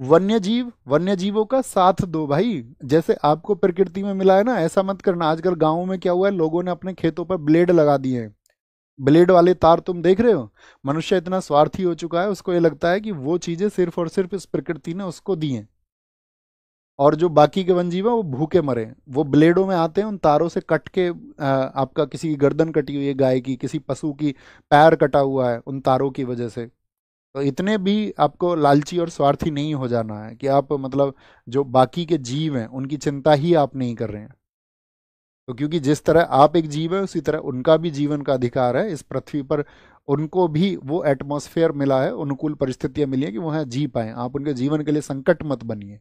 वन्य जीव, वन्य जीवों का साथ दो भाई। जैसे आपको प्रकृति में मिला है ना, ऐसा मत करना। आजकल गाँवों में क्या हुआ है, लोगों ने अपने खेतों पर ब्लेड लगा दिए हैं। ब्लेड वाले तार तुम देख रहे हो। मनुष्य इतना स्वार्थी हो चुका है, उसको ये लगता है कि वो चीजें सिर्फ और सिर्फ इस प्रकृति ने उसको दी हैं, और जो बाकी के वन जीव है वो भूखे मरे। वो ब्लेडों में आते हैं, उन तारों से कट के आपका किसी की गर्दन कटी हुई है गाय की, किसी पशु की पैर कटा हुआ है उन तारों की वजह से। तो इतने भी आपको लालची और स्वार्थी नहीं हो जाना है कि आप मतलब जो बाकी के जीव हैं उनकी चिंता ही आप नहीं कर रहे हैं। तो क्योंकि जिस तरह आप एक जीव है, उसी तरह उनका भी जीवन का अधिकार है इस पृथ्वी पर। उनको भी वो एटमॉस्फेयर मिला है, अनुकूल परिस्थितियां मिली है कि वो यहाँ जी पाए। आप उनके जीवन के लिए संकट मत बनिए।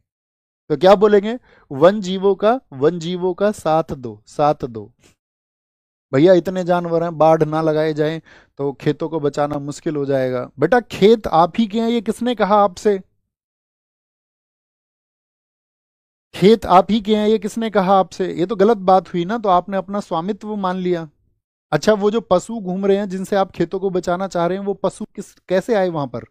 तो क्या बोलेंगे, वन जीवों का साथ दो, साथ दो। भैया इतने जानवर हैं, बाढ़ ना लगाए जाएं तो खेतों को बचाना मुश्किल हो जाएगा। बेटा खेत आप ही के हैं, ये किसने कहा आपसे? खेत आप ही के हैं, ये किसने कहा आपसे? ये तो गलत बात हुई ना, तो आपने अपना स्वामित्व मान लिया। अच्छा, वो जो पशु घूम रहे हैं जिनसे आप खेतों को बचाना चाह रहे हैं, वो पशु कैसे आए वहां पर?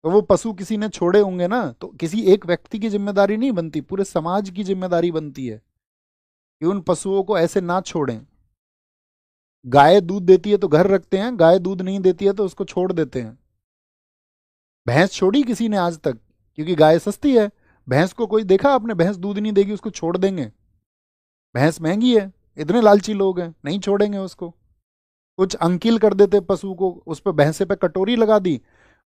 तो वो पशु किसी ने छोड़े होंगे ना। तो किसी एक व्यक्ति की जिम्मेदारी नहीं बनती, पूरे समाज की जिम्मेदारी बनती है कि उन पशुओं को ऐसे ना छोड़ें। गाय दूध देती है तो घर रखते हैं, गाय दूध नहीं देती है तो उसको छोड़ देते हैं। भैंस छोड़ी किसी ने आज तक? क्योंकि गाय सस्ती है। भैंस को कोई देखा आपने? भैंस दूध नहीं देगी उसको छोड़ देंगे? भैंस महंगी है। इतने लालची लोग हैं, नहीं छोड़ेंगे उसको। कुछ अंकिल कर देते पशु को, उस पर भैंसे पे कटोरी लगा दी,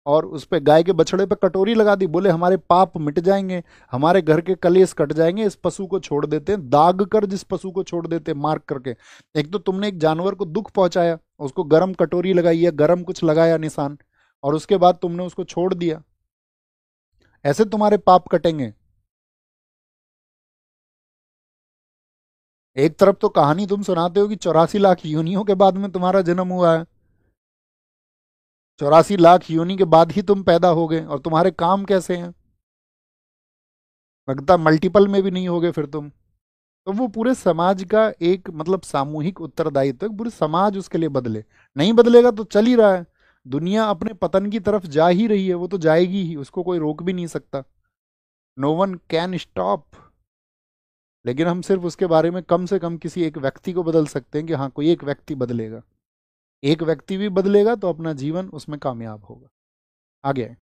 और उस पे गाय के बछड़े पे कटोरी लगा दी, बोले हमारे पाप मिट जाएंगे, हमारे घर के कलेश कट जाएंगे। इस पशु को छोड़ देते हैं, दाग कर जिस पशु को छोड़ देते हैं मार्क करके। एक तो तुमने एक जानवर को दुख पहुंचाया, उसको गरम कटोरी लगाई है, गरम कुछ लगाया निशान, और उसके बाद तुमने उसको छोड़ दिया। ऐसे तुम्हारे पाप कटेंगे। एक तरफ तो कहानी तुम सुनाते हो कि 84 लाख योनियों के बाद में तुम्हारा जन्म हुआ है, 84 लाख योनि के बाद ही तुम पैदा हो गए, और तुम्हारे काम कैसे हैं? लगता मल्टीपल में भी नहीं होगे फिर तुम। तो वो पूरे समाज का एक मतलब सामूहिक उत्तरदायित्व है, पूरे समाज उसके लिए बदले। नहीं बदलेगा तो चल ही रहा है। दुनिया अपने पतन की तरफ जा ही रही है, वो तो जाएगी ही, उसको कोई रोक भी नहीं सकता। No one can stop. लेकिन हम सिर्फ उसके बारे में कम से कम किसी एक व्यक्ति को बदल सकते हैं कि हाँ कोई एक व्यक्ति बदलेगा। एक व्यक्ति भी बदलेगा तो अपना जीवन उसमें कामयाब होगा। आगे आए।